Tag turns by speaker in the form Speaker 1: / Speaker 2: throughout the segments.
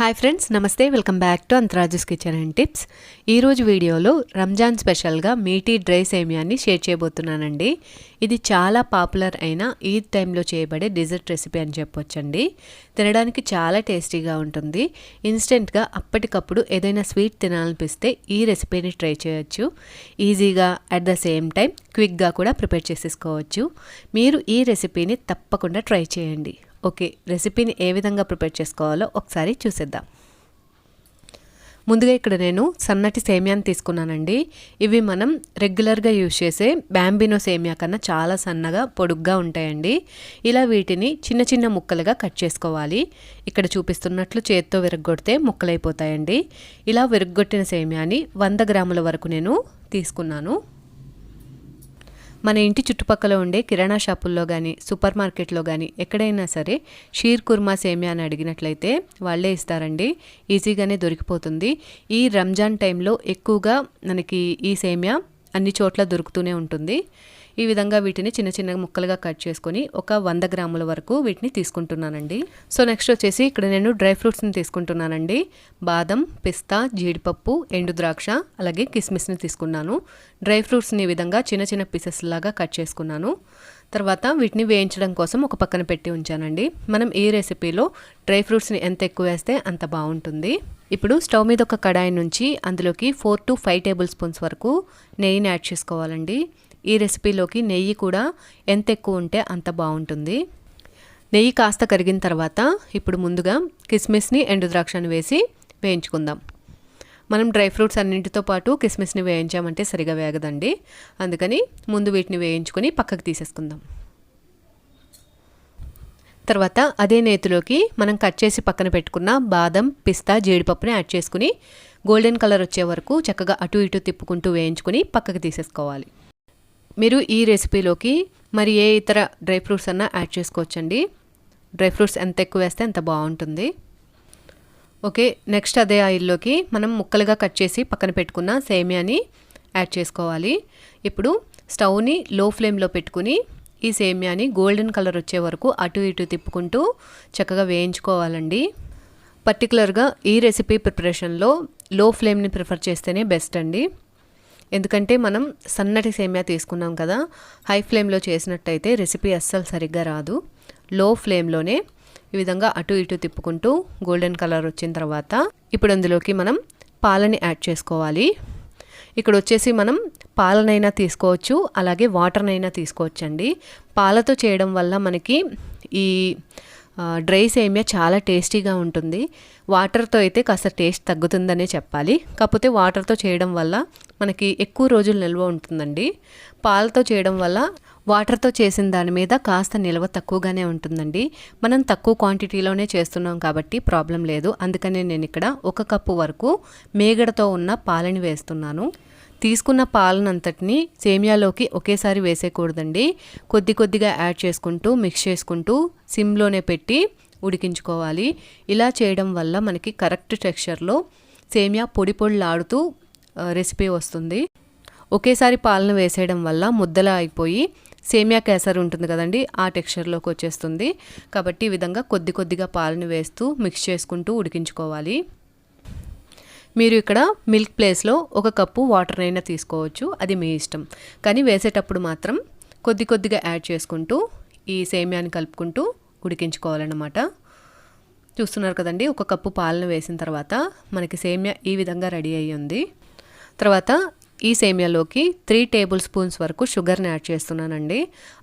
Speaker 1: Hi friends, నమస్తే. Welcome back to అంతరాజుస్ kitchen and tips. ఈరోజు వీడియోలో రంజాన్ స్పెషల్గా మీఠీ డ్రై సేమియాని షేర్ చేయబోతున్నానండి. ఇది చాలా పాపులర్ అయిన ఈద్ టైంలో చేయబడే డెజర్ట్ రెసిపీ అని చెప్పొచ్చండి. తినడానికి చాలా టేస్టీగా ఉంటుంది. ఇన్స్టెంట్గా అప్పటికప్పుడు ఏదైనా స్వీట్ తినాలనిపిస్తే ఈ రెసిపీని ట్రై చేయొచ్చు. ఈజీగా అట్ ద సేమ్ టైం క్విక్గా కూడా ప్రిపేర్ చేసేసుకోవచ్చు. మీరు ఈ రెసిపీని తప్పకుండా ట్రై చేయండి. ఓకే, రెసిపీని ఏ విధంగా ప్రిపేర్ చేసుకోవాలో ఒకసారి చూసేద్దాం. ముందుగా ఇక్కడ నేను సన్నటి సేమియాని తీసుకున్నానండి. ఇవి మనం రెగ్యులర్గా యూజ్ చేసే బ్యాంబినో సేమియా కన్నా చాలా సన్నగా పొడుగ్గా ఉంటాయండి. ఇలా వీటిని చిన్న చిన్న ముక్కలుగా కట్ చేసుకోవాలి. ఇక్కడ చూపిస్తున్నట్లు చేత్తో విరగ్గొడితే ముక్కలైపోతాయండి. ఇలా విరగ్గొట్టిన సేమియాని 100 గ్రాముల వరకు నేను తీసుకున్నాను. మన ఇంటి చుట్టుపక్కల ఉండే కిరాణా షాపుల్లో కానీ సూపర్ మార్కెట్లో కానీ ఎక్కడైనా సరే షీర్ కుర్మా సేమియా అని అడిగినట్లయితే వాళ్ళే ఇస్తారండి. ఈజీగానే దొరికిపోతుంది. ఈ రంజాన్ టైంలో ఎక్కువగా మనకి ఈ సేమియా అన్ని చోట్ల దొరుకుతూనే ఉంటుంది. ఈ విధంగా వీటిని చిన్న చిన్న ముక్కలుగా కట్ చేసుకొని ఒక 100 గ్రాముల వరకు వీటిని తీసుకుంటున్నానండి. సో నెక్స్ట్ వచ్చేసి ఇక్కడ నేను డ్రై ఫ్రూట్స్ని తీసుకుంటున్నానండి. బాదం, పిస్తా, జీడిపప్పు, ఎండు ద్రాక్ష, అలాగే కిస్మిస్ని తీసుకున్నాను. డ్రై ఫ్రూట్స్ని ఈ విధంగా చిన్న చిన్న పీసెస్ లాగా కట్ చేసుకున్నాను. తర్వాత వీటిని వేయించడం కోసం ఒక పక్కన పెట్టి ఉంచానండి. మనం ఈ రెసిపీలో డ్రై ఫ్రూట్స్ని ఎంత ఎక్కువ వేస్తే అంత బాగుంటుంది. ఇప్పుడు స్టవ్ మీద ఒక కడాయి నుంచి అందులోకి 4 to 5 టేబుల్ స్పూన్స్ వరకు నెయ్యిని యాడ్ చేసుకోవాలండి. ఈ రెసిపీలోకి నెయ్యి కూడా ఎంత ఎక్కువ ఉంటే అంత బాగుంటుంది. నెయ్యి కాస్త కరిగిన తర్వాత ఇప్పుడు ముందుగా కిస్మిస్ని, ఎండు ద్రాక్షని వేసి వేయించుకుందాం. మనం డ్రై ఫ్రూట్స్ అన్నింటితో పాటు కిస్మిస్ని వేయించామంటే సరిగా వేగదండి. అందుకని ముందు వీటిని వేయించుకొని పక్కకు తీసేసుకుందాం. తర్వాత అదే నేతిలోకి మనం కట్ చేసి పక్కన పెట్టుకున్న బాదం, పిస్తా, జీడిపప్పుని యాడ్ చేసుకుని గోల్డెన్ కలర్ వచ్చే వరకు చక్కగా అటు ఇటు తిప్పుకుంటూ వేయించుకుని పక్కకు తీసేసుకోవాలి. మీరు ఈ రెసిపీలోకి మరి ఏ ఇతర డ్రై ఫ్రూట్స్ అన్నా యాడ్ చేసుకోవచ్చండి. డ్రై ఫ్రూట్స్ ఎంత ఎక్కువ వేస్తే అంత బాగుంటుంది. ఓకే, నెక్స్ట్ అదే ఆయిల్లోకి మనం ముక్కలుగా కట్ చేసి పక్కన పెట్టుకున్న సేమియాని యాడ్ చేసుకోవాలి. ఇప్పుడు స్టవ్ని లో ఫ్లేమ్లో పెట్టుకుని ఈ సేమియాని గోల్డెన్ కలర్ వచ్చే వరకు అటు ఇటు తిప్పుకుంటూ చక్కగా వేయించుకోవాలండి. పర్టికులర్గా ఈ రెసిపీ ప్రిపరేషన్లో లో ఫ్లేమ్ని ప్రిఫర్ చేస్తేనే బెస్ట్ అండి. ఎందుకంటే మనం సన్నటి సేమియా తీసుకున్నాం కదా, హై ఫ్లేమ్లో చేసినట్టయితే రెసిపీ అస్సలు సరిగ్గా రాదు. లో ఫ్లేమ్లోనే ఈ విధంగా అటు ఇటు తిప్పుకుంటూ గోల్డెన్ కలర్ వచ్చిన తర్వాత ఇప్పుడు అందులోకి మనం పాలని యాడ్ చేసుకోవాలి. ఇక్కడ వచ్చేసి మనం పాలనైనా తీసుకోవచ్చు, అలాగే వాటర్నైనా తీసుకోవచ్చండి. పాలతో చేయడం వల్ల మనకి ఈ డ్రై సేమియా చాలా టేస్టీగా ఉంటుంది. వాటర్తో అయితే కాస్త టేస్ట్ తగ్గుతుందనే చెప్పాలి. కాకపోతే వాటర్తో చేయడం వల్ల మనకి ఎక్కువ రోజులు నిల్వ ఉంటుందండి. పాలతో చేయడం వల్ల వాటర్తో చేసిన దాని మీద కాస్త నిల్వ తక్కువగానే ఉంటుందండి. మనం తక్కువ క్వాంటిటీలోనే చేస్తున్నాం కాబట్టి ప్రాబ్లం లేదు. అందుకనే నేను ఇక్కడ 1 కప్పు వరకు మేగడతో ఉన్న పాలని వేస్తున్నాను. తీసుకున్న పాలనంతటిని సేమియాలోకి ఒకేసారి వేసేయకూడదండి. కొద్ది కొద్దిగా యాడ్ చేసుకుంటూ మిక్స్ చేసుకుంటూ సిమ్లోనే పెట్టి ఉడికించుకోవాలి. ఇలా చేయడం వల్ల మనకి కరెక్ట్ టెక్స్చర్లో సేమియా పొడి పొడిలాడుతూ రెసిపీ వస్తుంది. ఒకేసారి పాలను వేసేయడం వల్ల ముద్దలా అయిపోయి సేమియా కేసరి ఉంటుంది కదండి, ఆ టెక్స్చర్లోకి వచ్చేస్తుంది. కాబట్టి ఈ విధంగా కొద్ది కొద్దిగా పాలను వేస్తూ మిక్స్ చేసుకుంటూ ఉడికించుకోవాలి. మీరు ఇక్కడ మిల్క్ ప్లేస్లో 1 కప్పు వాటర్ అయినా తీసుకోవచ్చు, అది మీ ఇష్టం. కానీ వేసేటప్పుడు మాత్రం కొద్ది కొద్దిగా యాడ్ చేసుకుంటూ ఈ సేమియాని కలుపుకుంటూ ఉడికించుకోవాలన్నమాట. చూస్తున్నారు కదండి, 1 కప్పు పాలను వేసిన తర్వాత మనకి సేమియా ఈ విధంగా రెడీ అయ్యింది. తర్వాత ఈ సేమియాలోకి 3 టేబుల్ స్పూన్స్ వరకు షుగర్ని యాడ్ చేస్తున్నానండి.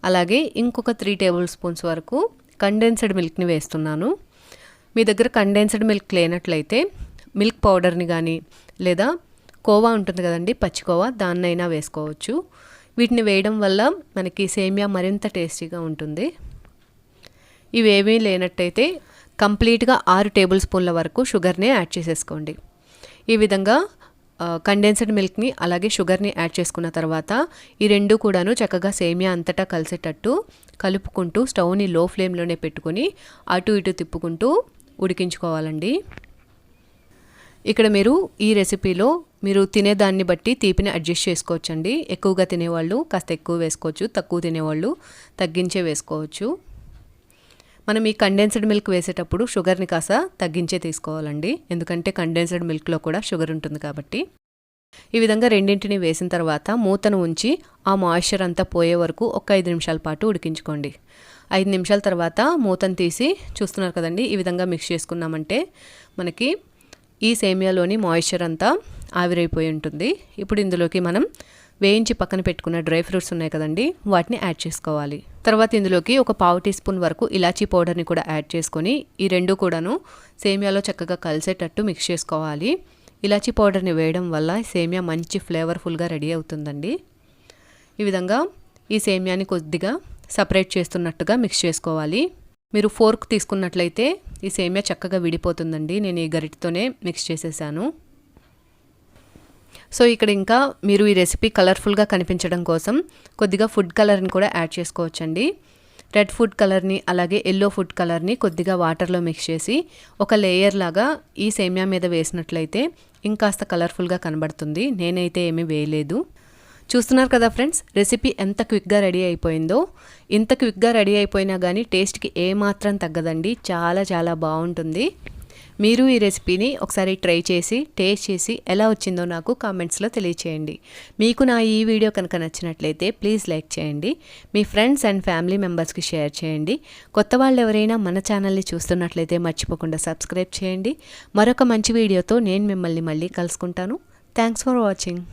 Speaker 1: అలాగే ఇంకొక 3 టేబుల్ స్పూన్స్ వరకు కండెన్స్డ్ మిల్క్ని వేస్తున్నాను. మీ దగ్గర కండెన్స్డ్ మిల్క్ లేనట్లయితే మిల్క్ పౌడర్ని కానీ లేదా కోవా ఉంటుంది కదండి, పచ్చికోవా, దాన్నైనా వేసుకోవచ్చు. వీటిని వేయడం వల్ల మనకి సేమియా మరింత టేస్టీగా ఉంటుంది. ఇవేమీ లేనట్టయితే కంప్లీట్గా 6 టేబుల్ స్పూన్ల వరకు షుగర్ని యాడ్ చేసేసుకోండి. ఈ విధంగా కండెన్స్డ్ మిల్క్ని అలాగే షుగర్ని యాడ్ చేసుకున్న తర్వాత ఈ రెండు కూడాను చక్కగా సేమియా అంతటా కలిసేటట్టు కలుపుకుంటూ స్టవ్ని లో ఫ్లేమ్లోనే పెట్టుకొని అటు ఇటు తిప్పుకుంటూ ఉడికించుకోవాలండి. ఇక్కడ మీరు ఈ రెసిపీలో మీరు తినేదాన్ని బట్టి తీపిని అడ్జస్ట్ చేసుకోవచ్చండి. ఎక్కువగా తినేవాళ్ళు కాస్త ఎక్కువ వేసుకోవచ్చు, తక్కువ తినేవాళ్ళు తగ్గించే వేసుకోవచ్చు. మనం ఈ కండెన్స్డ్ మిల్క్ వేసేటప్పుడు షుగర్ని కాస్త తగ్గించే తీసుకోవాలండి, ఎందుకంటే కండెన్స్డ్ మిల్క్లో కూడా షుగర్ ఉంటుంది కాబట్టి. ఈ విధంగా రెండింటిని వేసిన తర్వాత మూతను ఉంచి ఆ మాయిశ్చర్ అంతా పోయే వరకు ఒక 5 నిమిషాల పాటు ఉడికించుకోండి. 5 నిమిషాల తర్వాత మూతను తీసి చూస్తున్నారు కదండి, ఈ విధంగా మిక్స్ చేసుకున్నామంటే మనకి ఈ సేమియాలోని మాయిశ్చర్ అంతా ఆవిరైపోయి ఉంటుంది. ఇప్పుడు ఇందులోకి మనం వేయించి పక్కన పెట్టుకున్న డ్రై ఫ్రూట్స్ ఉన్నాయి కదండి, వాటిని యాడ్ చేసుకోవాలి. తర్వాత ఇందులోకి ఒక 1/2 టీ స్పూన్ వరకు ఇలాచీ పౌడర్ని కూడా యాడ్ చేసుకొని ఈ రెండు కూడాను సేమియాలో చక్కగా కలిసేటట్టు మిక్స్ చేసుకోవాలి. ఇలాచీ పౌడర్ని వేయడం వల్ల సేమియా మంచి ఫ్లేవర్ఫుల్గా రెడీ అవుతుందండి. ఈ విధంగా ఈ సేమియాని కొద్దిగా సపరేట్ చేస్తున్నట్టుగా మిక్స్ చేసుకోవాలి. మీరు ఫోర్క్ తీసుకున్నట్లయితే ఈ సేమియా చక్కగా విడిపోతుందండి. నేను ఈ గరిటతోనే మిక్స్ చేసేసాను. సో ఇక్కడ ఇంకా మీరు ఈ రెసిపీ కలర్ఫుల్గా కనిపించడం కోసం కొద్దిగా ఫుడ్ కలర్ని కూడా యాడ్ చేసుకోవచ్చండి. రెడ్ ఫుడ్ కలర్ని అలాగే ఎల్లో ఫుడ్ కలర్ని కొద్దిగా వాటర్లో మిక్స్ చేసి ఒక లేయర్ లాగా ఈ సేమియా మీద వేసినట్లయితే ఇంకాస్త కలర్ఫుల్గా కనబడుతుంది. నేనైతే ఏమీ వేయలేదు. చూస్తున్నారు కదా ఫ్రెండ్స్, రెసిపీ ఎంత క్విక్గా రెడీ అయిపోయిందో. ఇంత క్విక్గా రెడీ అయిపోయినా కానీ టేస్ట్కి ఏమాత్రం తగ్గదండి, చాలా చాలా బాగుంటుంది. మీరు ఈ రెసిపీని ఒకసారి ట్రై చేసి టేస్ట్ చేసి ఎలా వచ్చిందో నాకు కామెంట్స్లో తెలియచేయండి. మీకు నా ఈ వీడియో కనుక నచ్చినట్లయితే ప్లీజ్ లైక్ చేయండి, మీ ఫ్రెండ్స్ అండ్ ఫ్యామిలీ మెంబర్స్కి షేర్ చేయండి. కొత్త వాళ్ళు ఎవరైనా మన ఛానల్ని చూస్తున్నట్లయితే మర్చిపోకుండా సబ్స్క్రైబ్ చేయండి. మరొక మంచి వీడియోతో నేను మిమ్మల్ని మళ్ళీ కలుసుకుంటాను. Thanks for watching.